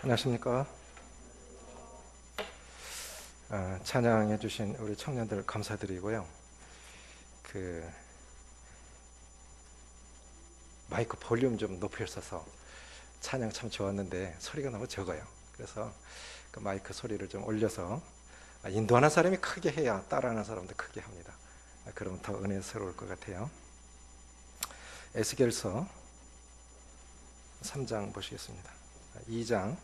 안녕하십니까. 찬양해 주신 우리 청년들 감사드리고요. 마이크 볼륨 좀 높여서 찬양 참 좋았는데 소리가 너무 적어요. 그래서 그 마이크 소리를 좀 올려서 인도하는 사람이 크게 해야 따라하는 사람도 크게 합니다. 그러면 더 은혜스러울 것 같아요. 에스겔서 3장 보시겠습니다. 2장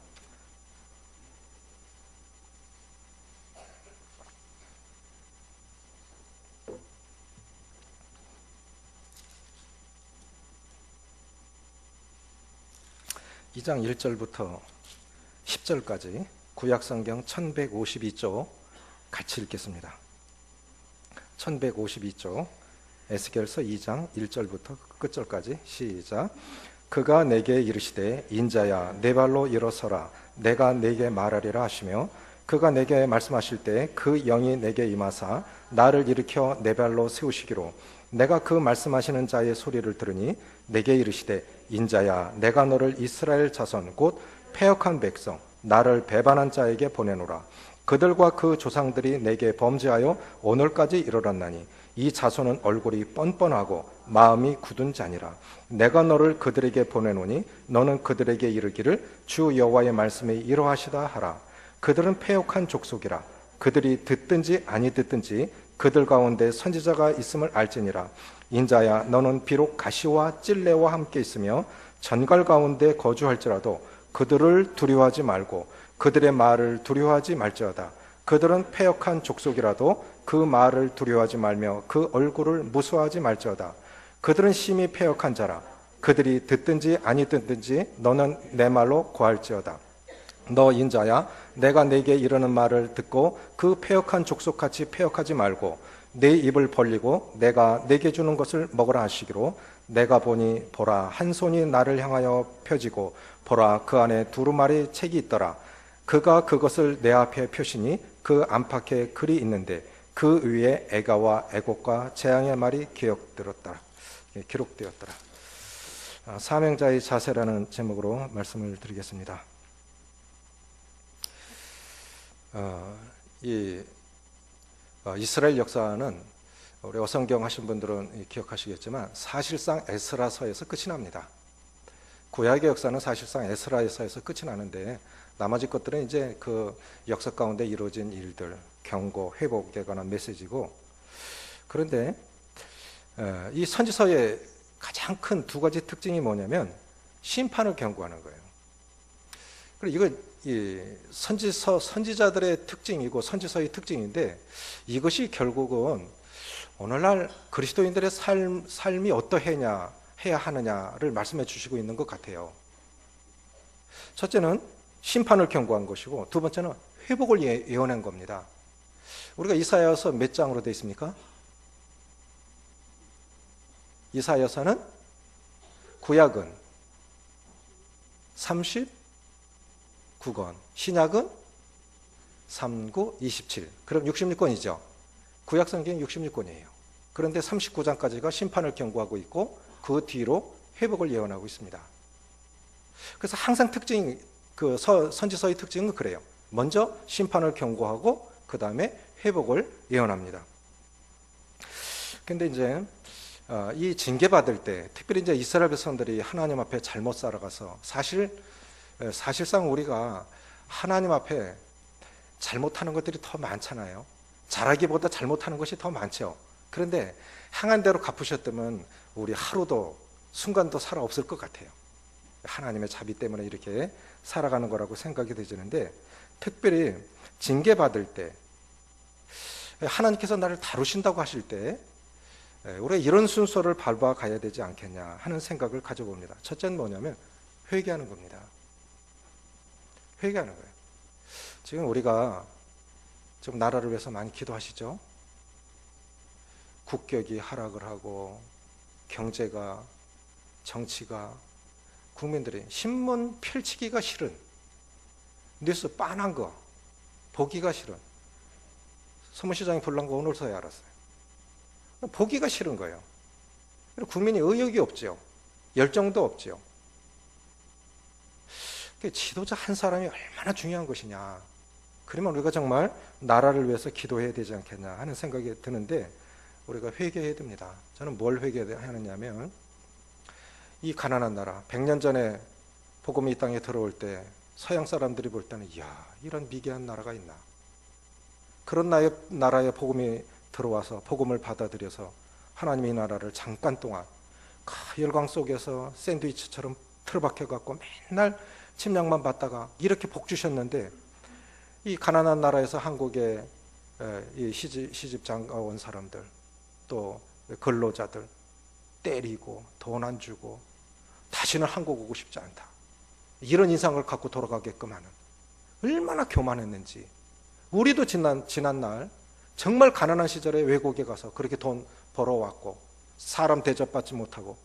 2장 1절부터 10절까지 구약성경 1152쪽 같이 읽겠습니다. 1152쪽 에스겔서 2장 1절부터 끝절까지 시작. 그가 내게 이르시되 인자야 내 발로 일어서라 내가 내게 말하리라 하시며 그가 내게 말씀하실 때 그 영이 내게 임하사 나를 일으켜 내 발로 세우시기로 내가 그 말씀하시는 자의 소리를 들으니 내게 이르시되 인자야 내가 너를 이스라엘 자손 곧 패역한 백성 나를 배반한 자에게 보내노라. 그들과 그 조상들이 내게 범죄하여 오늘까지 이르렀나니 이 자손은 얼굴이 뻔뻔하고 마음이 굳은 자니라. 내가 너를 그들에게 보내노니 너는 그들에게 이르기를 주 여호와의 말씀이 이러하시다 하라. 그들은 패역한 족속이라. 그들이 듣든지 아니 듣든지 그들 가운데 선지자가 있음을 알지니라. 인자야 너는 비록 가시와 찔레와 함께 있으며 전갈 가운데 거주할지라도 그들을 두려워하지 말고 그들의 말을 두려워하지 말지어다. 그들은 패역한 족속이라도 그 말을 두려워하지 말며 그 얼굴을 무수하지 말지어다. 그들은 심히 패역한 자라. 그들이 듣든지 아니 듣든지 너는 내 말로 고할지어다. 너 인자야 내가 내게 이르는 말을 듣고 그 패역한 족속같이 패역하지 말고 내 입을 벌리고 내가 내게 주는 것을 먹으라 하시기로 내가 보니 보라 한 손이 나를 향하여 펴지고 보라 그 안에 두루마리 책이 있더라. 그가 그것을 내 앞에 펴시니 그 안팎에 글이 있는데 그 위에 애가와 애곡과 재앙의 말이 기록되었더라. 사명자의 자세라는 제목으로 말씀을 드리겠습니다. 이스라엘 역사는 우리 어성경 하신 분들은 기억하시겠지만 사실상 에스라서에서 끝이 납니다. 구약의 역사는 사실상 에스라서에서 끝이 나는데 나머지 것들은 이제 그 역사 가운데 이루어진 일들, 경고, 회복에 관한 메시지고, 그런데 이 선지서의 가장 큰 두 가지 특징이 뭐냐면 심판을 경고하는 거예요. 그리고 이거 선지자들의 특징이고 선지서의 특징인데 이것이 결국은 오늘날 그리스도인들의 삶이 어떠해야 하느냐를 말씀해 주시고 있는 것 같아요. 첫째는 심판을 경고한 것이고 두 번째는 회복을 예언한 겁니다. 우리가 이사야서 몇 장으로 되어 있습니까? 이사야서는 구약은 39권, 신약은 39, 27. 그럼 66권이죠. 구약 성경이 66권이에요. 그런데 39장까지가 심판을 경고하고 있고 그 뒤로 회복을 예언하고 있습니다. 그래서 항상 선지서의 특징은 그래요. 먼저 심판을 경고하고 그 다음에 회복을 예언합니다. 근데 이제 이 징계받을 때 특별히 이제 이스라엘 백성들이 하나님 앞에 잘못 살아가서 사실상 우리가 하나님 앞에 잘못하는 것들이 더 많잖아요. 잘하기보다 잘못하는 것이 더 많죠. 그런데 향한 대로 갚으셨다면 우리 하루도 순간도 살아 없을 것 같아요. 하나님의 자비 때문에 이렇게 살아가는 거라고 생각이 되지는데, 특별히 징계받을 때 하나님께서 나를 다루신다고 하실 때 우리가 이런 순서를 밟아가야 되지 않겠냐 하는 생각을 가져봅니다. 첫째는 뭐냐면 회개하는 겁니다. 회개하는 거예요. 지금 우리가 좀 나라를 위해서 많이 기도하시죠? 국격이 하락을 하고 경제가, 정치가, 국민들이 신문 펼치기가 싫은, 뉴스 빤한 거 보기가 싫은, 서문시장이 불난 거 오늘서야 알았어요. 보기가 싫은 거예요. 그리고 국민이 의욕이 없죠. 열정도 없죠. 지도자 한 사람이 얼마나 중요한 것이냐. 그러면 우리가 정말 나라를 위해서 기도해야 되지 않겠냐 하는 생각이 드는데 우리가 회개해야 됩니다. 저는 뭘 회개하느냐면 이 가난한 나라 100년 전에 복음이 이 땅에 들어올 때 서양 사람들이 볼 때는 이야 이런 미개한 나라가 있나. 그런 나라에 복음이 들어와서 복음을 받아들여서 하나님의 나라를 잠깐 동안 열광 속에서 샌드위치처럼 틀어박혀 갖고 맨날 침략만 받다가 이렇게 복 주셨는데 이 가난한 나라에서 한국에 이 시집 장가 온 사람들 또 근로자들 때리고 돈 안 주고 다시는 한국 오고 싶지 않다. 이런 인상을 갖고 돌아가게끔 하는 얼마나 교만했는지. 우리도 지난 날 정말 가난한 시절에 외국에 가서 그렇게 돈 벌어왔고 사람 대접받지 못하고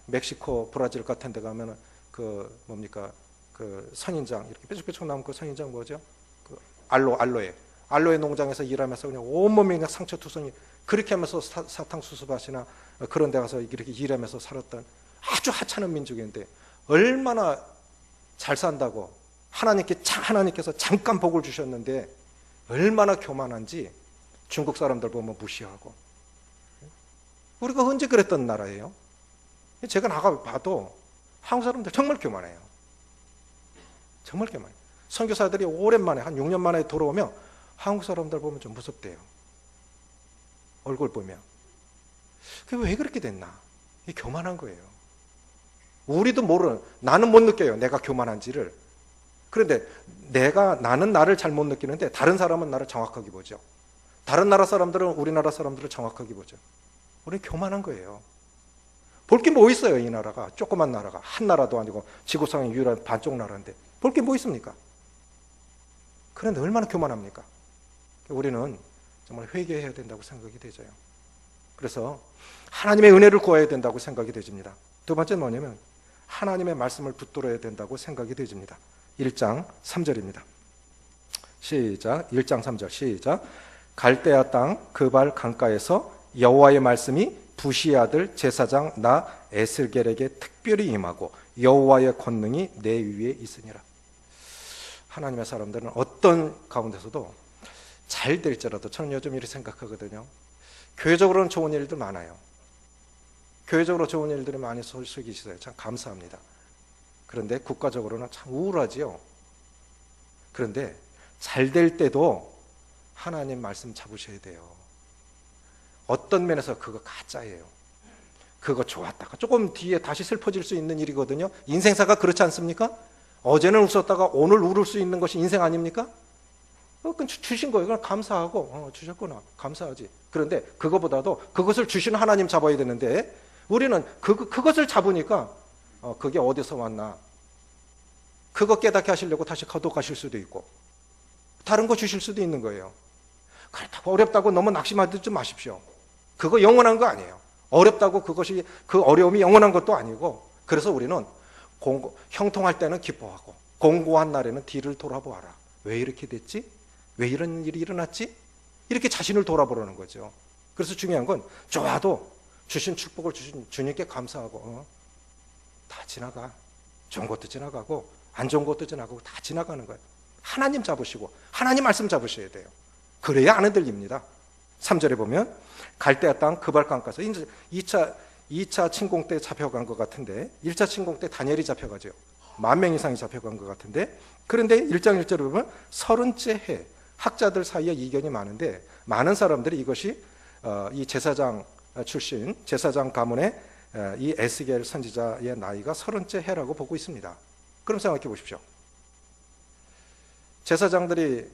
멕시코, 브라질 같은 데 가면은 그 뭡니까 그 선인장 이렇게 뾰족뾰족 나온 그 선인장 뭐죠? 그 알로에 농장에서 일하면서 그냥 온몸이 그냥 상처투성이 그렇게 하면서 사탕수수밭이나 그런 데 가서 이렇게 일하면서 살았던 아주 하찮은 민족인데 얼마나 잘 산다고 하나님께서 잠깐 복을 주셨는데 얼마나 교만한지 중국 사람들 보면 무시하고. 우리가 언제 그랬던 나라예요? 제가 나가 봐도 한국 사람들 정말 교만해요. 정말 교만해요. 선교사들이 오랜만에 한 6년 만에 돌아오면 한국 사람들 보면 좀 무섭대요. 얼굴 보면. 그게 왜 그렇게 됐나? 이게 교만한 거예요. 우리도 나는 못 느껴요. 내가 교만한지를. 그런데 나는 나를 잘 못 느끼는데 다른 사람은 나를 정확하게 보죠. 다른 나라 사람들은 우리나라 사람들을 정확하게 보죠. 우리는 교만한 거예요. 볼 게 뭐 있어요, 이 나라가. 조그만 나라가. 한 나라도 아니고 지구상의 유일한 반쪽 나라인데 볼 게 뭐 있습니까? 그런데 얼마나 교만합니까? 우리는 정말 회개해야 된다고 생각이 되져요. 그래서 하나님의 은혜를 구해야 된다고 생각이 되집니다. 두 번째는 뭐냐면 하나님의 말씀을 붙들어야 된다고 생각이 되집니다. 1장 3절입니다. 시작. 1장 3절 시작. 갈대아 땅 그발 강가에서 여호와의 말씀이 부시의 아들 제사장 나 에스겔에게 특별히 임하고 여호와의 권능이 내 위에 있으니라. 하나님의 사람들은 어떤 가운데서도 잘 될지라도 저는 요즘 이렇게 생각하거든요. 교회적으로는 좋은 일들 많아요. 교회적으로 좋은 일들이 많이 소식이 있어요. 참 감사합니다. 그런데 국가적으로는 참 우울하지요. 그런데 잘 될 때도 하나님 말씀 잡으셔야 돼요. 어떤 면에서 그거 가짜예요. 그거 좋았다가 조금 뒤에 다시 슬퍼질 수 있는 일이거든요. 인생사가 그렇지 않습니까? 어제는 웃었다가 오늘 울을 수 있는 것이 인생 아닙니까? 그건 주신 거예요. 그냥 감사하고 주셨구나 감사하지. 그런데 그거보다도 그것을 주신 하나님 잡아야 되는데 우리는 그것을 잡으니까 그게 어디서 왔나 그거 깨닫게 하시려고 다시 거둬가실 수도 있고 다른 거 주실 수도 있는 거예요. 그렇다고 어렵다고 너무 낙심하지 마십시오. 그거 영원한 거 아니에요. 어렵다고 그 어려움이 영원한 것도 아니고 그래서 우리는 형통할 때는 기뻐하고 공고한 날에는 뒤를 돌아보아라. 왜 이렇게 됐지? 왜 이런 일이 일어났지? 이렇게 자신을 돌아보라는 거죠. 그래서 중요한 건 좋아도 주신 축복을 주신 주님께 감사하고 다 지나가. 좋은 것도 지나가고 안 좋은 것도 지나가고 다 지나가는 거예요. 하나님 잡으시고 하나님 말씀 잡으셔야 돼요. 그래야 안 흔들립니다. 3절에 보면 갈대아 땅 그발강 가서 이제 2차 침공 때 잡혀간 것 같은데 1차 침공 때 다니엘이 잡혀가죠. 10,000명 이상이 잡혀간 것 같은데 그런데 1장 1절에 보면 30째 해 학자들 사이에 이견이 많은데 많은 사람들이 이것이 이 제사장 출신 제사장 가문의 이 에스겔 선지자의 나이가 30째 해라고 보고 있습니다. 그럼 생각해 보십시오. 제사장들이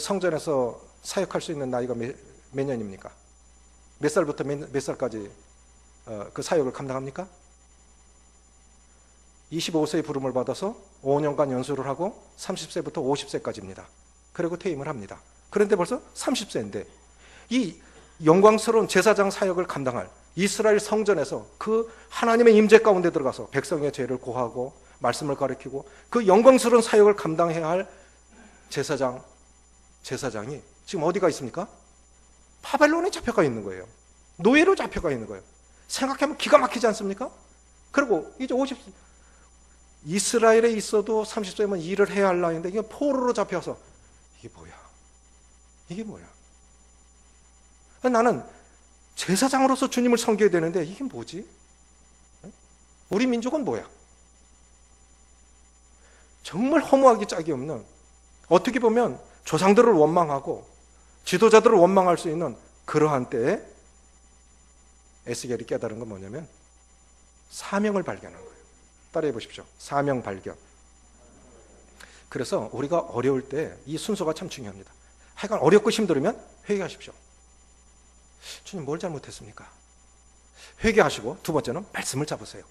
성전에서 사역할 수 있는 나이가 몇 년입니까? 몇 살부터 몇 살까지 그 사역을 감당합니까? 25세의 부름을 받아서 5년간 연수를 하고 30세부터 50세까지입니다. 그리고 퇴임을 합니다. 그런데 벌써 30세인데 이 영광스러운 제사장 사역을 감당할 이스라엘 성전에서 그 하나님의 임재 가운데 들어가서 백성의 죄를 고하고 말씀을 가르치고 그 영광스러운 사역을 감당해야 할 제사장이 지금 어디가 있습니까? 바벨론에 잡혀가 있는 거예요. 노예로 잡혀가 있는 거예요. 생각하면 기가 막히지 않습니까? 그리고 이제 이스라엘에 있어도 30세면 일을 해야 할 나이인데 이게 포로로 잡혀서 이게 뭐야? 이게 뭐야? 나는 제사장으로서 주님을 섬겨야 되는데 이게 뭐지? 우리 민족은 뭐야? 정말 허무하기 짝이 없는, 어떻게 보면 조상들을 원망하고 지도자들을 원망할 수 있는 그러한 때에 에스겔이 깨달은 건 뭐냐면 사명을 발견한 거예요. 따라해 보십시오. 사명 발견. 그래서 우리가 어려울 때 이 순서가 참 중요합니다. 하여간 어렵고 힘들으면 회개하십시오. 주님 뭘 잘못했습니까? 회개하시고 두 번째는 말씀을 잡으세요.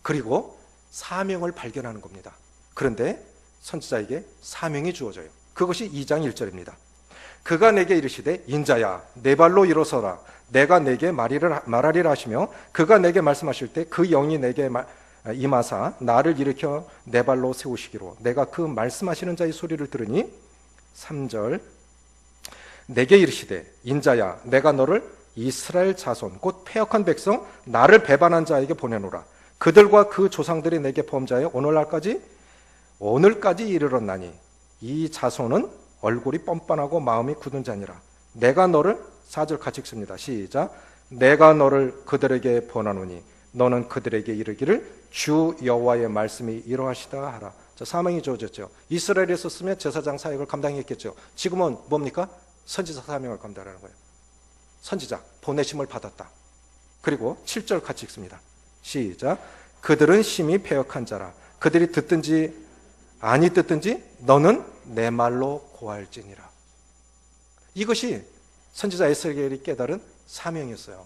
그리고 사명을 발견하는 겁니다. 그런데 선지자에게 사명이 주어져요. 그것이 2장 1절입니다. 그가 내게 이르시되 인자야 내 발로 일어서라 내가 내게 말하리라 하시며 그가 내게 말씀하실 때 그 영이 내게 임하사 나를 일으켜 내 발로 세우시기로 내가 그 말씀하시는 자의 소리를 들으니 3절 내게 이르시되 인자야 내가 너를 이스라엘 자손 곧 패역한 백성 나를 배반한 자에게 보내노라 그들과 그 조상들이 내게 범죄하여 오늘까지 이르렀나니 이 자손은 얼굴이 뻔뻔하고 마음이 굳은 자니라 내가 너를 4절 같이 읽습니다. 시작 내가 너를 그들에게 보내노니 너는 그들에게 이르기를 주 여호와의 말씀이 이러하시다 하라. 자, 사명이 주어졌죠. 이스라엘에 있었으면 제사장 사역을 감당했겠죠. 지금은 뭡니까? 선지자 사명을 감당하는 거예요. 선지자 보내심을 받았다. 그리고 7절 같이 읽습니다. 시작 그들은 심히 패역한 자라 그들이 듣든지 아니 듣든지 너는 내 말로 고할지니라. 이것이 선지자 에스겔이 깨달은 사명이었어요.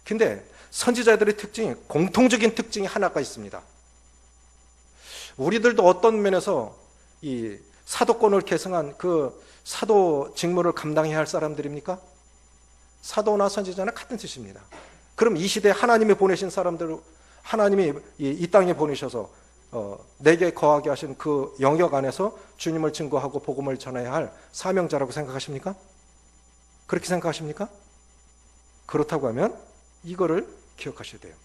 근데 선지자들의 특징이 공통적인 특징이 하나가 있습니다. 우리들도 어떤 면에서 이 사도권을 계승한 그 사도 직무를 감당해야 할 사람들입니까? 사도나 선지자는 같은 뜻입니다. 그럼 이 시대에 하나님이 보내신 사람들, 하나님이 이 땅에 보내셔서 내게 거하게 하신 그 영역 안에서 주님을 증거하고 복음을 전해야 할 사명자라고 생각하십니까? 그렇게 생각하십니까? 그렇다고 하면 이거를 기억하셔야 돼요.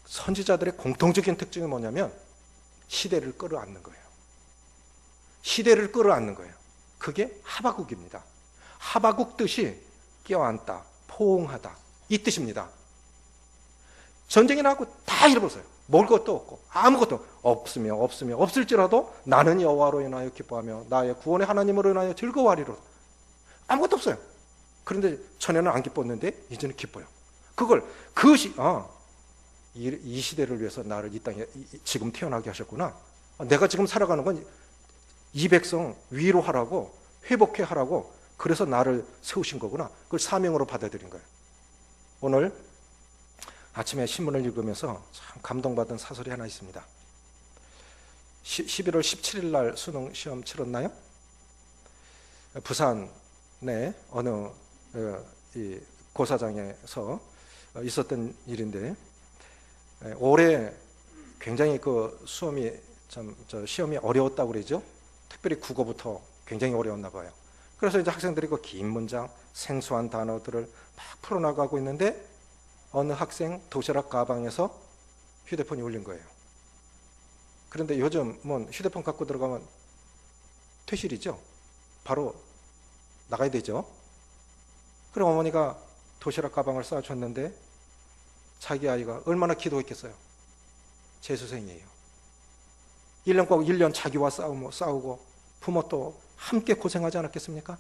선지자들의 공통적인 특징이 뭐냐면 시대를 끌어안는 거예요. 시대를 끌어안는 거예요. 그게 하바국입니다. 하바국 뜻이 껴안다, 포옹하다 이 뜻입니다. 전쟁이 나고 다 잃어버렸어요. 먹을 것도 없고 아무것도 없을지라도 나는 여호와로 인하여 기뻐하며 나의 구원의 하나님으로 인하여 즐거워하리로다. 아무것도 없어요. 그런데 전에는 안 기뻤는데 이제는 기뻐요. 이 시대를 위해서 나를 이 땅에 지금 태어나게 하셨구나. 내가 지금 살아가는 건 이 백성 위로하라고 회복해 하라고 그래서 나를 세우신 거구나. 그걸 사명으로 받아들인 거예요. 오늘 아침에 신문을 읽으면서 참 감동받은 사설이 하나 있습니다. 11월 17일 날 수능 시험 치렀나요? 부산의 어느 이 고사장에서 있었던 일인데 올해 굉장히 그 시험이 어려웠다고 그러죠. 특별히 국어부터 굉장히 어려웠나 봐요. 그래서 이제 학생들이 그 긴 문장, 생소한 단어들을 막 풀어나가고 있는데 어느 학생 도시락 가방에서 휴대폰이 울린 거예요. 그런데 요즘은 휴대폰 갖고 들어가면 퇴실이죠. 바로 나가야 되죠. 그럼 어머니가 도시락 가방을 쌓아줬는데 자기 아이가 얼마나 기도했겠어요. 재수생이에요. 1년 꼭 1년 자기와 싸우고 부모도 함께 고생하지 않았겠습니까?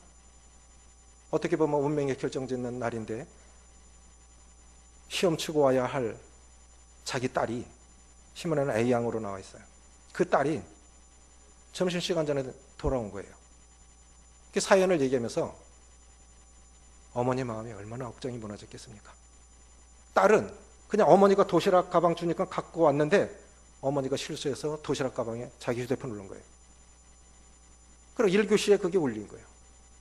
어떻게 보면 운명의 결정짓는 날인데 시험 치고 와야 할 자기 딸이 신문에는 A양으로 나와 있어요. 그 딸이 점심시간 전에 돌아온 거예요. 그 사연을 얘기하면서 어머니 마음이 얼마나 억장이 무너졌겠습니까? 딸은 그냥 어머니가 도시락 가방 주니까 갖고 왔는데 어머니가 실수해서 도시락 가방에 자기 휴대폰을 넣은 거예요. 그리고 1교시에 그게 울린 거예요.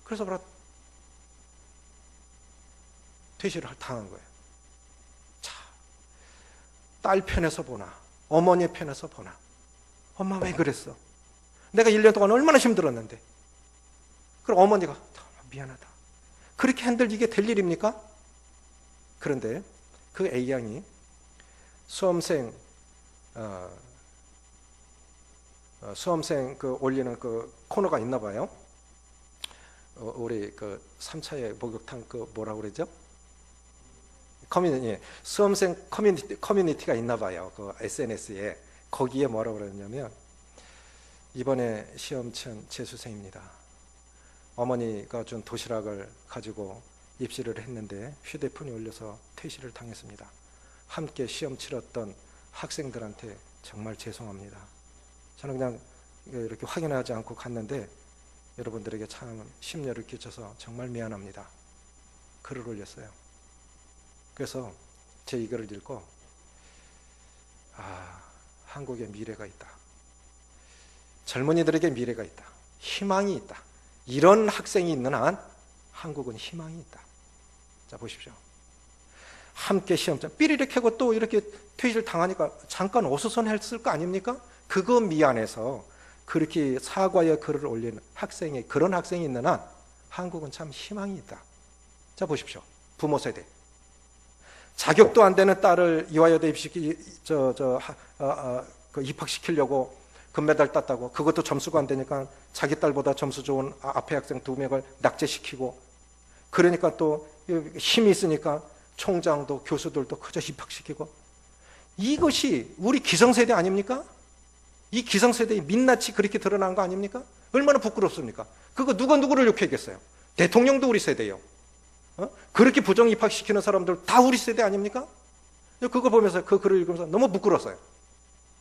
그래서 퇴실을 당한 거예요. 자, 딸 편에서 보나 어머니 편에서 보나 엄마 왜 그랬어? 내가 1년 동안 얼마나 힘들었는데. 그럼 어머니가 미안하다. 그렇게 흔들리게 될 일입니까? 그런데 그 A양이 수험생 그 올리는 그 코너가 있나 봐요. 우리 그 3차의 목욕탕 그 뭐라 그러죠? 수험생 커뮤니티가 있나 봐요. 그 SNS에. 거기에 뭐라고 그러냐면, 이번에 시험 친 재수생입니다. 어머니가 준 도시락을 가지고 입시를 했는데 휴대폰이 울려서 퇴실을 당했습니다. 함께 시험 치렀던 학생들한테 정말 죄송합니다. 저는 그냥 이렇게 확인하지 않고 갔는데 여러분들에게 참 심려를 끼쳐서 정말 미안합니다. 글을 올렸어요. 그래서 제 이 글을 읽고, 한국에 미래가 있다. 젊은이들에게 미래가 있다. 희망이 있다. 이런 학생이 있는 한 한국은 희망이 있다. 자, 보십시오. 함께 시험장 삐리리 캐고 또 이렇게 퇴실 당하니까 잠깐 어수선했을 거 아닙니까? 그거 미안해서 그렇게 사과의 글을 올리는 그런 학생이 있는 한 한국은 참 희망이 있다. 자, 보십시오. 부모 세대. 자격도 안 되는 딸을 이화여대 입학시키려고 금메달 땄다고, 그것도 점수가 안 되니까 자기 딸보다 점수 좋은 앞에 학생 2명을 낙제시키고, 그러니까 또 힘이 있으니까 총장도 교수들도 그저 입학시키고, 이것이 우리 기성세대 아닙니까? 이 기성세대의 민낯이 그렇게 드러난 거 아닙니까? 얼마나 부끄럽습니까? 그거 누가 누구를 욕하겠어요? 대통령도 우리 세대예요. 그렇게 부정 입학시키는 사람들 다 우리 세대 아닙니까? 그거 보면서 그 글을 읽으면서 너무 부끄러웠어요.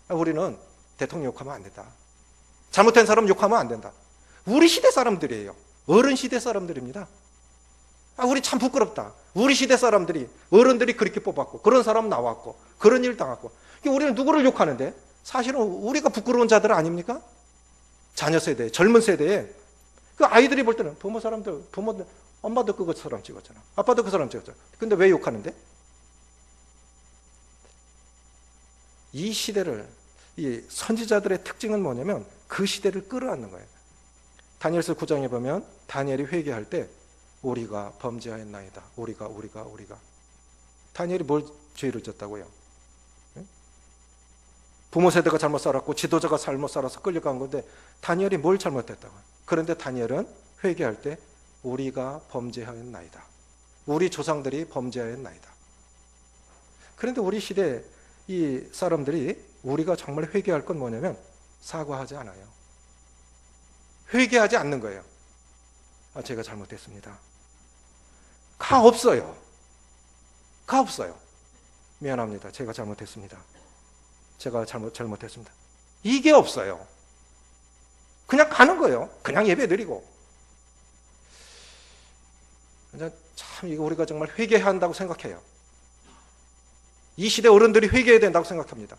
우리는 대통령 욕하면 안 된다. 잘못된 사람 욕하면 안 된다. 우리 시대 사람들이에요. 어른 시대 사람들입니다. 우리 참 부끄럽다. 우리 시대 사람들이, 어른들이 그렇게 뽑았고, 그런 사람 나왔고, 그런 일 당했고, 우리는 누구를 욕하는데? 사실은 우리가 부끄러운 자들 아닙니까? 자녀 세대, 젊은 세대에 그 아이들이 볼 때는 부모들, 엄마도 그 사람 찍었잖아. 아빠도 그 사람 찍었잖아. 근데 왜 욕하는데? 이 시대를, 이 선지자들의 특징은 뭐냐면 그 시대를 끌어안는 거예요. 다니엘서 9장에 보면 다니엘이 회개할 때 우리가 범죄하였나이다. 우리가. 다니엘이 뭘 죄를 졌다고요? 부모 세대가 잘못 살았고 지도자가 잘못 살아서 끌려간 건데 다니엘이 뭘 잘못했다고? 그런데 다니엘은 회개할 때 우리가 범죄하였나이다. 우리 조상들이 범죄하였나이다. 그런데 우리 시대 이 사람들이 우리가 정말 회개할 건 뭐냐면 사과하지 않아요. 회개하지 않는 거예요. 제가 잘못했습니다. 가 없어요. 미안합니다. 제가 잘못했습니다. 제가 잘못했습니다. 이게 없어요. 그냥 가는 거예요. 그냥 예배 드리고. 참 이거 우리가 정말 회개해야 한다고 생각해요. 이 시대 어른들이 회개해야 된다고 생각합니다.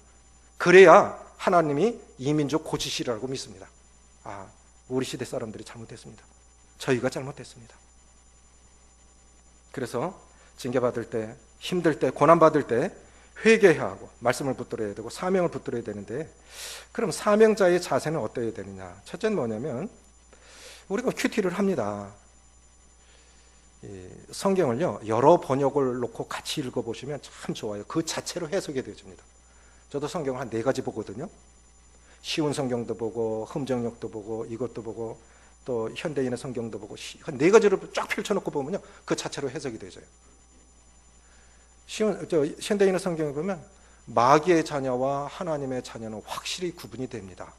그래야 하나님이 이 민족 고치시라고 믿습니다. 우리 시대 사람들이 잘못했습니다. 저희가 잘못했습니다. 그래서 징계받을 때, 힘들 때, 고난받을 때 회개해야 하고 말씀을 붙들어야 되고 사명을 붙들어야 되는데, 그럼 사명자의 자세는 어떠해야 되느냐? 첫째는 뭐냐면 우리가 큐티를 합니다. 성경을요 여러 번역을 놓고 같이 읽어보시면 참 좋아요. 그 자체로 해석이 되어집니다. 저도 성경을 한 4가지 보거든요. 쉬운 성경도 보고 흠정역도 보고 이것도 보고 또 현대인의 성경도 보고 한 4가지로 쫙 펼쳐놓고 보면요 그 자체로 해석이 되어져요. 현대인의 성경에 보면 마귀의 자녀와 하나님의 자녀는 확실히 구분이 됩니다.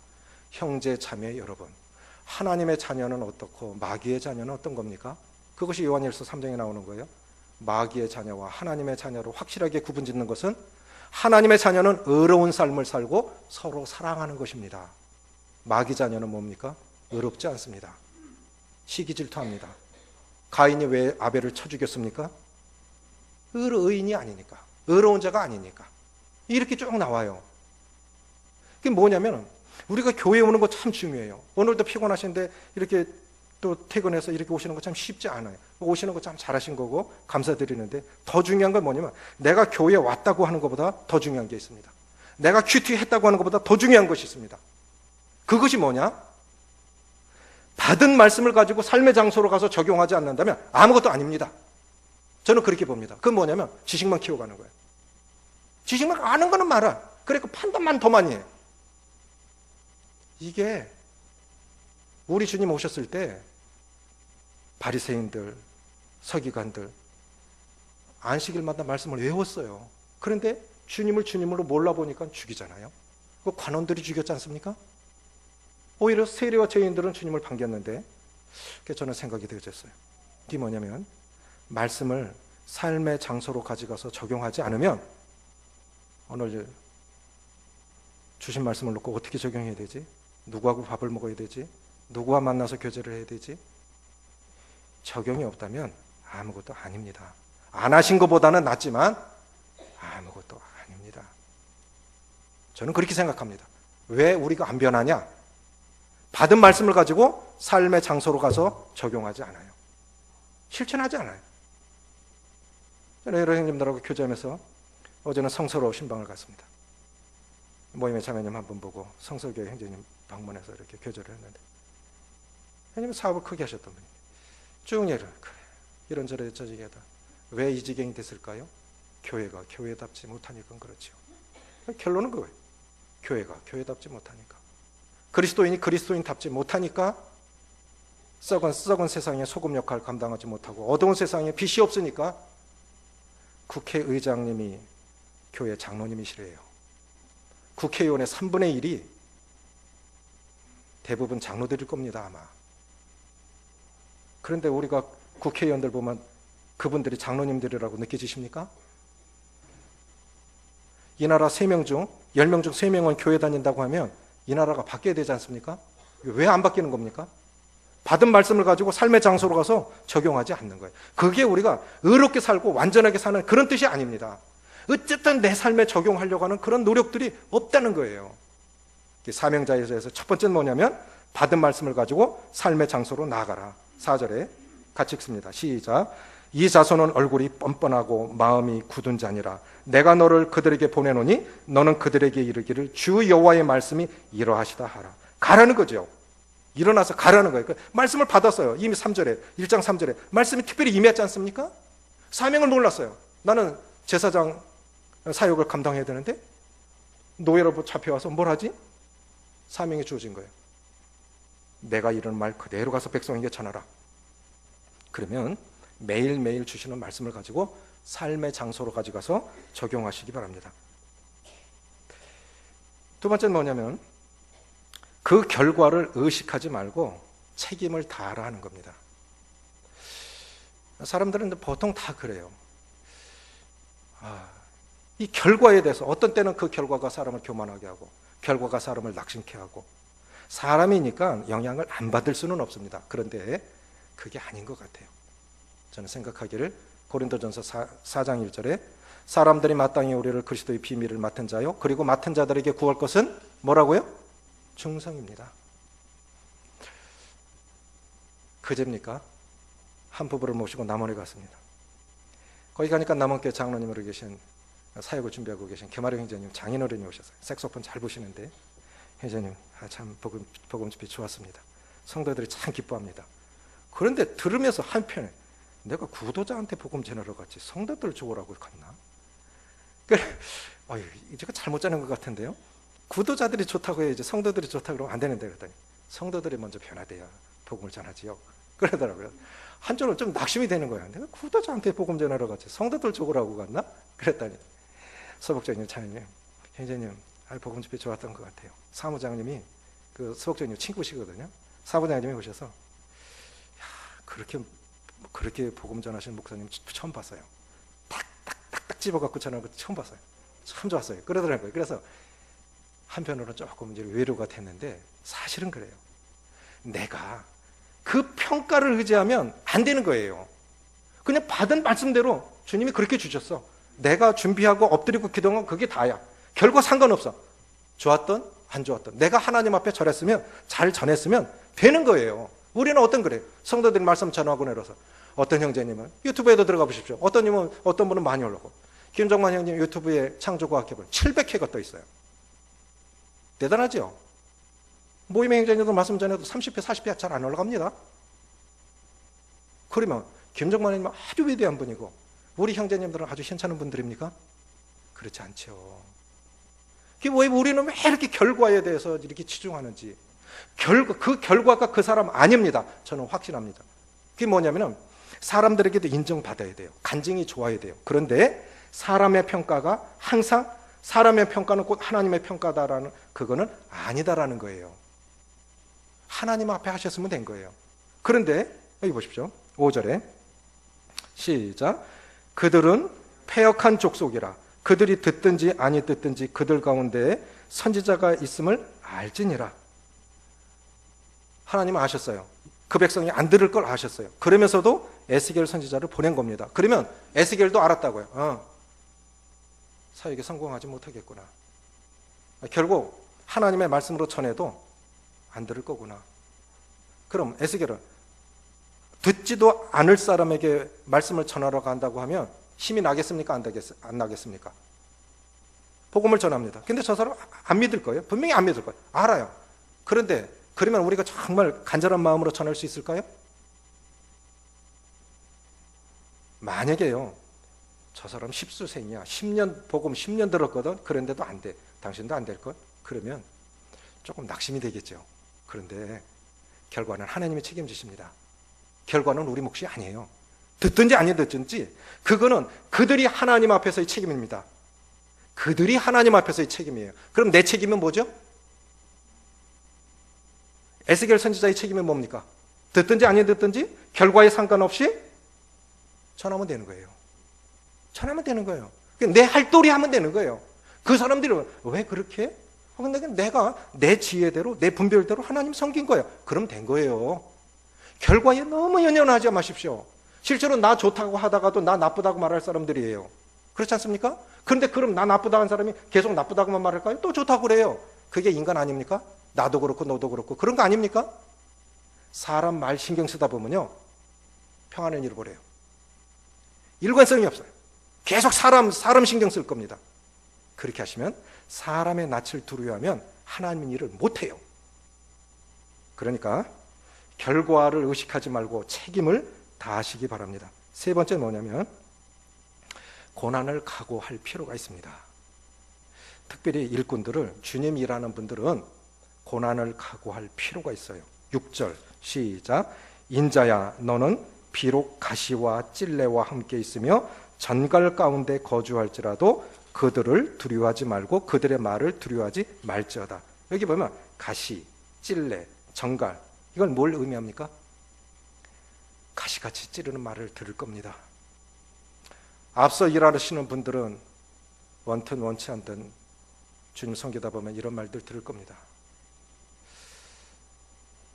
형제 자매 여러분, 하나님의 자녀는 어떻고 마귀의 자녀는 어떤 겁니까? 그것이 요한일서 3장에 나오는 거예요. 마귀의 자녀와 하나님의 자녀로 확실하게 구분짓는 것은 하나님의 자녀는 의로운 삶을 살고 서로 사랑하는 것입니다. 마귀 자녀는 뭡니까? 의롭지 않습니다. 시기 질투합니다. 가인이 왜 아벨을 쳐 죽였습니까? 의인이 아니니까, 의로운 자가 아니니까. 이렇게 쭉 나와요. 그게 뭐냐면 우리가 교회에 오는 거 참 중요해요. 오늘도 피곤하신데 이렇게 또 퇴근해서 이렇게 오시는 거 참 쉽지 않아요. 오시는 거 참 잘하신 거고 감사드리는데, 더 중요한 건 뭐냐면 내가 교회에 왔다고 하는 것보다 더 중요한 게 있습니다. 내가 큐티 했다고 하는 것보다 더 중요한 것이 있습니다. 그것이 뭐냐? 받은 말씀을 가지고 삶의 장소로 가서 적용하지 않는다면 아무것도 아닙니다. 저는 그렇게 봅니다. 그건 뭐냐면 지식만 키워가는 거예요. 지식만 아는 거는 많아. 그러니까 판단만 더 많이 해. 이게 우리 주님 오셨을 때 바리새인들, 서기관들 안식일마다 말씀을 외웠어요. 그런데 주님을 주님으로 몰라보니까 죽이잖아요. 그 관원들이 죽였지 않습니까? 오히려 세리와 죄인들은 주님을 반겼는데, 그게 저는 생각이 되어졌어요. 이게 뭐냐면 말씀을 삶의 장소로 가져가서 적용하지 않으면 오늘 주신 말씀을 놓고 어떻게 적용해야 되지? 누구하고 밥을 먹어야 되지? 누구와 만나서 교제를 해야 되지? 적용이 없다면 아무것도 아닙니다. 안 하신 것보다는 낫지만 아무것도 아닙니다. 저는 그렇게 생각합니다. 왜 우리가 안 변하냐? 받은 말씀을 가지고 삶의 장소로 가서 적용하지 않아요. 실천하지 않아요. 저는 여러 형님들하고 교제하면서 어제는 성서로 신방을 갔습니다. 모임의 자매님 한 분 보고 성서교회 형제님 방문해서 이렇게 교제를 했는데, 형님은 사업을 크게 하셨던 분이에요. 쭉 얘기를, 그래, 이런저런 저저기 하다 왜 이 지경이 됐을까요? 교회가 교회답지 못하니까 그렇지요. 결론은 그거예요. 교회가 교회답지 못하니까, 그리스도인이 그리스도인답지 못하니까, 썩은 세상의 소금 역할을 감당하지 못하고 어두운 세상에 빛이 없으니까 국회의장님이 교회 장로님이시래요. 국회의원의 3분의 1이 대부분 장로들일 겁니다, 아마. 그런데 우리가 국회의원들 보면 그분들이 장로님들이라고 느껴지십니까? 이 나라 3명 중 10명 중 3명은 교회 다닌다고 하면 이 나라가 바뀌어야 되지 않습니까? 왜 안 바뀌는 겁니까? 받은 말씀을 가지고 삶의 장소로 가서 적용하지 않는 거예요. 그게 우리가 의롭게 살고 완전하게 사는 그런 뜻이 아닙니다. 어쨌든 내 삶에 적용하려고 하는 그런 노력들이 없다는 거예요. 사명자에서 첫 번째는 뭐냐면 받은 말씀을 가지고 삶의 장소로 나아가라. 4절에 같이 읽습니다. 시작. 이 자손은 얼굴이 뻔뻔하고 마음이 굳은 자니라. 내가 너를 그들에게 보내노니 너는 그들에게 이르기를 주 여호와의 말씀이 이러하시다 하라. 가라는 거죠. 일어나서 가라는 거예요. 말씀을 받았어요. 이미 3절에, 1장 3절에 말씀이 특별히 임했지 않습니까? 사명을 몰랐어요. 나는 제사장 사역을 감당해야 되는데 노예로 잡혀와서 뭘 하지? 사명이 주어진 거예요. 내가 이런 말 그대로 가서 백성에게 전하라. 그러면 매일매일 주시는 말씀을 가지고 삶의 장소로 가져가서 적용하시기 바랍니다. 두 번째는 뭐냐면 그 결과를 의식하지 말고 책임을 다하라 하는 겁니다. 사람들은 보통 다 그래요. 이 결과에 대해서 어떤 때는 그 결과가 사람을 교만하게 하고 결과가 사람을 낙심케 하고, 사람이니까 영향을 안 받을 수는 없습니다. 그런데 그게 아닌 것 같아요. 저는 생각하기를 고린도전서 4장 1절에 사람들이 마땅히 우리를 그리스도의 비밀을 맡은 자요 그리고 맡은 자들에게 구할 것은 뭐라고요? 충성입니다. 그제입니까? 한 부부를 모시고 남원에 갔습니다. 거기 가니까 남원교회 장로님으로 계신 사역을 준비하고 계신 개마령 형제님 장인어른이 오셨어요. 색소폰 잘 보시는데, 형제님 참 복음 집회 좋았습니다. 성도들이 참 기뻐합니다. 그런데 들으면서 한편에 내가 구도자한테 복음 전하러 갔지 성도들 좋으라고 갔나? 그래, 이제가 잘못 자는 것 같은데요. 구도자들이 좋다고 해야지 성도들이 좋다고 그러면 안 되는데, 그랬더니 성도들이 먼저 변화돼야 복음을 전하지요. 그러더라고요. 한쪽으로 좀 낙심이 되는 거예요. 내가 구도자한테 복음 전하러 갔지 성도들 좋으라고 갔나? 그랬더니 서복장님 차장님, 형제님 복음 집회 좋았던 것 같아요. 사무장님이 그 서복장님 친구시거든요. 사무장님이 오셔서 그렇게 복음 전하시는 목사님 처음 봤어요. 탁탁탁탁 집어갖고 전하는 거 처음 봤어요. 참 좋았어요. 그러더라고요. 그래서 한편으로는 조금 이제 외로가 됐는데, 사실은 그래요. 내가 그 평가를 의지하면 안 되는 거예요. 그냥 받은 말씀대로 주님이 그렇게 주셨어. 내가 준비하고 엎드리고 기도한 건 그게 다야. 결과 상관없어. 좋았던 안 좋았던 내가 하나님 앞에 잘 전했으면 되는 거예요. 우리는 그래요. 성도들이 말씀 전하고 내려서 어떤 형제님은 유튜브에도 들어가 보십시오. 어떤 분은 많이 올라오고, 김정만 형님 유튜브에 창조과학회본 700회가 떠 있어요. 대단하죠? 모임의 형제님도 말씀 전해도 30회, 40회 잘 안 올라갑니다. 그러면 김정만 형님은 아주 위대한 분이고 우리 형제님들은 아주 괜찮은 분들입니까? 그렇지 않죠. 왜 우리는 왜 이렇게 결과에 대해서 이렇게 치중하는지. 그 결과가 그 사람 아닙니다. 저는 확신합니다. 그게 뭐냐면은 사람들에게도 인정받아야 돼요. 간증이 좋아야 돼요. 그런데 사람의 평가가 항상 사람의 평가는 곧 하나님의 평가다라는 그거는 아니다라는 거예요. 하나님 앞에 하셨으면 된 거예요. 그런데 여기 보십시오. 5절에 시작. 그들은 패역한 족속이라 그들이 듣든지 아니 듣든지 그들 가운데 선지자가 있음을 알지니라. 하나님은 아셨어요. 그 백성이 안 들을 걸 아셨어요. 그러면서도 에스겔 선지자를 보낸 겁니다. 그러면 에스겔도 알았다고요. 사역에 성공하지 못하겠구나. 결국 하나님의 말씀으로 전해도 안 들을 거구나. 그럼 에스겔은 듣지도 않을 사람에게 말씀을 전하러 간다고 하면 힘이 나겠습니까? 안 나겠습니까? 복음을 전합니다. 근데 저 사람 안 믿을 거예요. 분명히 안 믿을 거예요. 알아요. 그런데 그러면 우리가 정말 간절한 마음으로 전할 수 있을까요? 만약에요, 저 사람 십수생이야. 10년 복음 10년 들었거든. 그런데도 안 돼. 당신도 안 될 것? 그러면 조금 낙심이 되겠죠. 그런데 결과는 하나님이 책임지십니다. 결과는 우리 몫이 아니에요. 듣든지 아니 듣든지 그거는 그들이 하나님 앞에서의 책임입니다. 그들이 하나님 앞에서의 책임이에요. 그럼 내 책임은 뭐죠? 에스겔 선지자의 책임은 뭡니까? 듣든지 아니 듣든지 결과에 상관없이 전하면 되는 거예요. 전하면 되는 거예요. 내 할도리 하면 되는 거예요. 그 사람들은 왜 그렇게 해? 근데 내가 내 지혜대로 내 분별대로 하나님 섬긴 거예요. 그럼 된 거예요. 결과에 너무 연연하지 마십시오. 실제로 나 좋다고 하다가도 나 나쁘다고 말할 사람들이에요. 그렇지 않습니까? 그런데 그럼 나 나쁘다고 한 사람이 계속 나쁘다고만 말할까요? 또 좋다고 그래요. 그게 인간 아닙니까? 나도 그렇고 너도 그렇고 그런 거 아닙니까? 사람 말 신경 쓰다 보면요, 평안을 잃어버려요. 일관성이 없어요. 계속 사람 신경 쓸 겁니다. 그렇게 하시면 사람의 낯을 두려워하면 하나님의 일을 못해요. 그러니까 결과를 의식하지 말고 책임을 다하시기 바랍니다. 세 번째 뭐냐면 고난을 각오할 필요가 있습니다. 특별히 일꾼들을 주님 일하는 분들은 고난을 각오할 필요가 있어요. 6절 시작. 인자야 너는 비록 가시와 찔레와 함께 있으며 전갈 가운데 거주할지라도 그들을 두려워하지 말고 그들의 말을 두려워하지 말지어다. 여기 보면 가시, 찔레, 전갈, 이건 뭘 의미합니까? 가시같이 찌르는 말을 들을 겁니다. 앞서 일하시는 분들은 원튼 원치 않든 주님 섬기다 보면 이런 말들 들을 겁니다.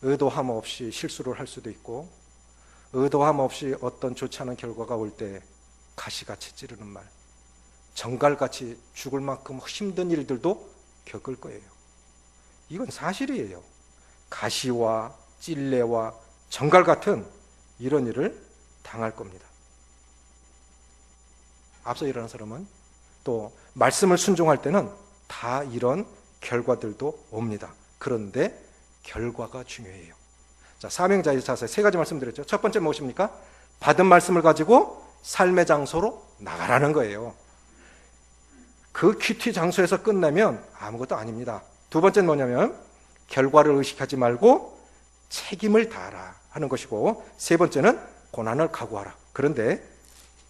의도함 없이 실수를 할 수도 있고 의도함 없이 어떤 좋지 않은 결과가 올 때 가시같이 찌르는 말, 정갈같이 죽을 만큼 힘든 일들도 겪을 거예요. 이건 사실이에요. 가시와 찔레와 정갈 같은 이런 일을 당할 겁니다. 앞서 일하는 사람은 또 말씀을 순종할 때는 다 이런 결과들도 옵니다. 그런데 결과가 중요해요. 자, 사명자의 자세 세 가지 말씀드렸죠. 첫 번째 무엇입니까? 받은 말씀을 가지고 삶의 장소로 나가라는 거예요. 그 큐티 장소에서 끝내면 아무것도 아닙니다. 두 번째는 뭐냐면 결과를 의식하지 말고 책임을 다하라 하는 것이고, 세 번째는 고난을 각오하라. 그런데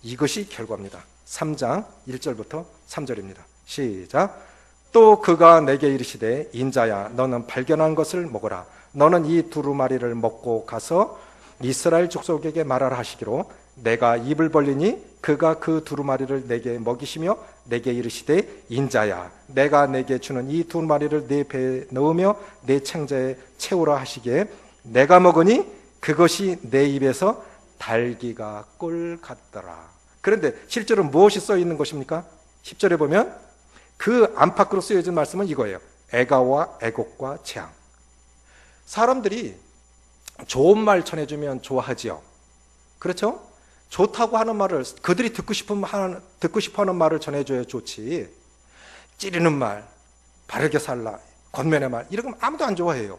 이것이 결과입니다. 3장 1절부터 3절입니다. 시작. 또 그가 내게 이르시되 인자야 너는 발견한 것을 먹어라. 너는 이 두루마리를 먹고 가서 이스라엘 족속에게 말하라 하시기로 내가 입을 벌리니 그가 그 두루마리를 내게 먹이시며 내게 이르시되 인자야 내가 내게 주는 이 두루마리를 내 배에 넣으며 내 창자에 채우라 하시기에 내가 먹으니 그것이 내 입에서 달기가 꿀 같더라. 그런데 실제로 무엇이 써 있는 것입니까? 10절에 보면 그 안팎으로 쓰여진 말씀은 이거예요. 애가와 애곡과 재앙. 사람들이 좋은 말 전해주면 좋아하지요. 그렇죠? 좋다고 하는 말을 그들이 듣고 싶어하는 말을 전해줘야 좋지. 찌르는 말, 바르게 살라, 권면의 말 이런 건 아무도 안 좋아해요.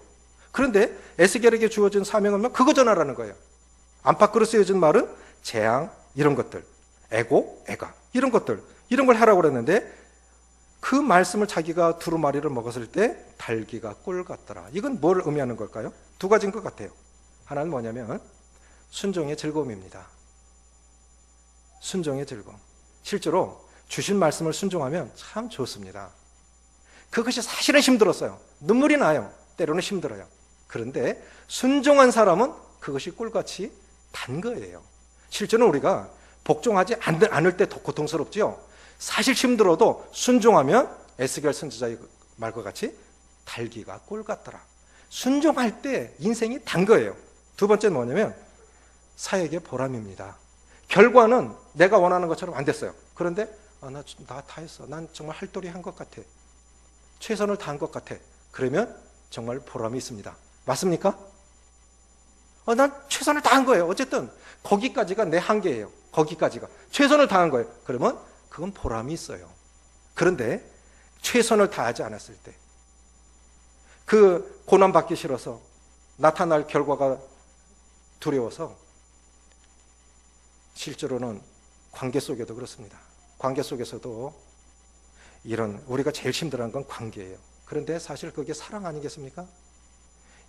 그런데 에스겔에게 주어진 사명은 그거 전하라는 거예요. 안팎으로 쓰여진 말은 재앙 이런 것들, 애곡, 애가 이런 것들 이런 걸 하라고 그랬는데 그 말씀을 자기가 두루마리를 먹었을 때 달기가 꿀 같더라. 이건 뭘 의미하는 걸까요? 두 가지인 것 같아요. 하나는 뭐냐면 순종의 즐거움입니다. 순종의 즐거움. 실제로 주신 말씀을 순종하면 참 좋습니다. 그것이 사실은 힘들었어요. 눈물이 나요. 때로는 힘들어요. 그런데 순종한 사람은 그것이 꿀같이 단 거예요. 실제로 우리가 복종하지 않을 때 더 고통스럽지요. 사실 힘들어도 순종하면 에스겔 선지자의 말과 같이 달기가 꿀 같더라. 순종할 때 인생이 단 거예요. 두 번째는 뭐냐면 사역의 보람입니다. 결과는 내가 원하는 것처럼 안 됐어요. 그런데 나 다 했어. 난 정말 할 도리 한 것 같아. 최선을 다한 것 같아. 그러면 정말 보람이 있습니다. 맞습니까? 난 최선을 다한 거예요. 어쨌든 거기까지가 내 한계예요. 거기까지가. 최선을 다한 거예요. 그러면 그건 보람이 있어요. 그런데 최선을 다하지 않았을 때, 그 고난받기 싫어서 나타날 결과가 두려워서, 실제로는 관계 속에도 그렇습니다. 관계 속에서도 이런 우리가 제일 힘들어하는 건 관계예요. 그런데 사실 그게 사랑 아니겠습니까?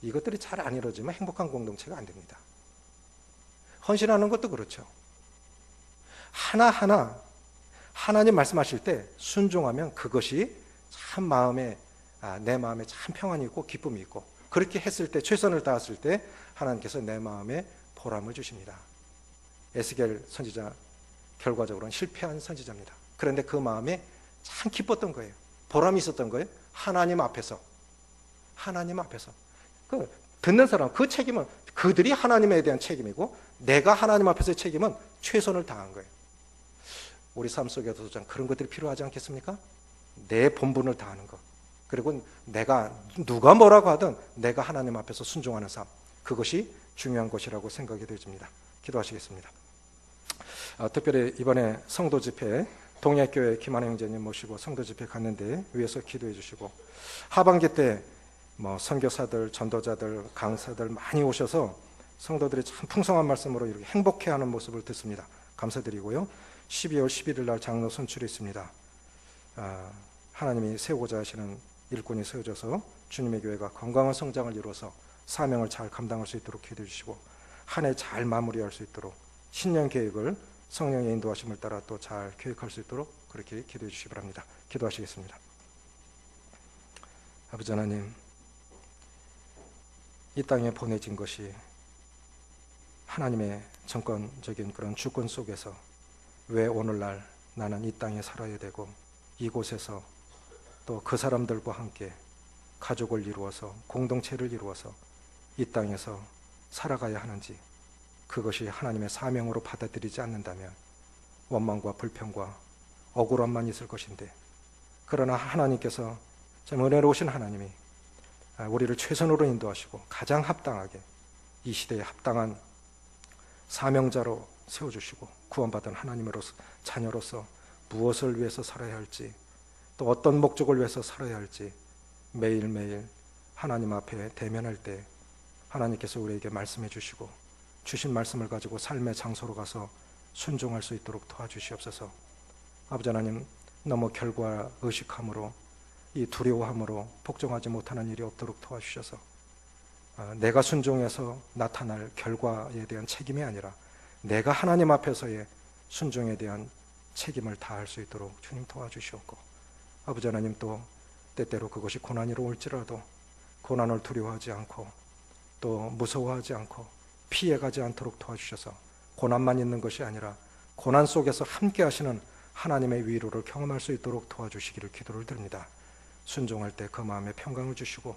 이것들이 잘 안 이루어지면 행복한 공동체가 안 됩니다. 헌신하는 것도 그렇죠. 하나하나 하나님 말씀하실 때 순종하면 그것이 참 내 마음에 참 평안이 있고 기쁨이 있고, 그렇게 했을 때, 최선을 다했을 때 하나님께서 내 마음에 보람을 주십니다. 에스겔 선지자 결과적으로는 실패한 선지자입니다. 그런데 그 마음에 참 기뻤던 거예요. 보람이 있었던 거예요. 하나님 앞에서 그 듣는 사람, 그 책임은 그들이 하나님에 대한 책임이고, 내가 하나님 앞에서의 책임은 최선을 다한 거예요. 우리 삶 속에도 좀 그런 것들이 필요하지 않겠습니까? 내 본분을 다하는 것, 그리고 내가 누가 뭐라고 하든 내가 하나님 앞에서 순종하는 삶, 그것이 중요한 것이라고 생각이 되어집니다. 기도하시겠습니다. 특별히 이번에 성도 집회, 동해교회 김한혜 형제님 모시고 성도 집회 갔는데 위에서 기도해 주시고, 하반기 때 선교사들, 전도자들, 강사들 많이 오셔서 성도들이 참 풍성한 말씀으로 이렇게 행복해하는 모습을 듣습니다. 감사드리고요. 12월 11일 날 장로 선출이 있습니다. 하나님이 세우고자 하시는 일꾼이 세워져서 주님의 교회가 건강한 성장을 이루어서 사명을 잘 감당할 수 있도록 기도해 주시고, 한 해 잘 마무리할 수 있도록 신년 계획을 성령의 인도하심을 따라 또 잘 계획할 수 있도록 그렇게 기도해 주시기 바랍니다. 기도하시겠습니다. 아버지 하나님, 이 땅에 보내진 것이 하나님의 정권적인 그런 주권 속에서 왜 오늘날 나는 이 땅에 살아야 되고, 이곳에서 또 그 사람들과 함께 가족을 이루어서 공동체를 이루어서 이 땅에서 살아가야 하는지, 그것이 하나님의 사명으로 받아들이지 않는다면 원망과 불평과 억울함만 있을 것인데, 그러나 하나님께서 참 은혜로우신 하나님이 우리를 최선으로 인도하시고 가장 합당하게 이 시대에 합당한 사명자로 세워주시고, 구원받은 하나님으로서 자녀로서 무엇을 위해서 살아야 할지, 또 어떤 목적을 위해서 살아야 할지 매일매일 하나님 앞에 대면할 때 하나님께서 우리에게 말씀해 주시고, 주신 말씀을 가지고 삶의 장소로 가서 순종할 수 있도록 도와주시옵소서. 아버지 하나님, 너무 결과 의식함으로, 이 두려워함으로 복종하지 못하는 일이 없도록 도와주셔서 내가 순종해서 나타날 결과에 대한 책임이 아니라 내가 하나님 앞에서의 순종에 대한 책임을 다할 수 있도록 주님 도와주시옵고, 아버지 하나님, 또 때때로 그것이 고난이로 올지라도 고난을 두려워하지 않고 또 무서워하지 않고 피해가지 않도록 도와주셔서 고난만 있는 것이 아니라 고난 속에서 함께 하시는 하나님의 위로를 경험할 수 있도록 도와주시기를 기도를 드립니다. 순종할 때 그 마음에 평강을 주시고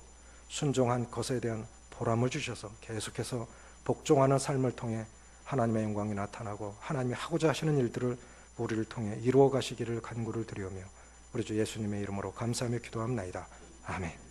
순종한 것에 대한 보람을 주셔서 계속해서 복종하는 삶을 통해 하나님의 영광이 나타나고 하나님이 하고자 하시는 일들을 우리를 통해 이루어 가시기를 간구를 드리오며 우리 주 예수님의 이름으로 감사하며 기도합나이다. 아멘.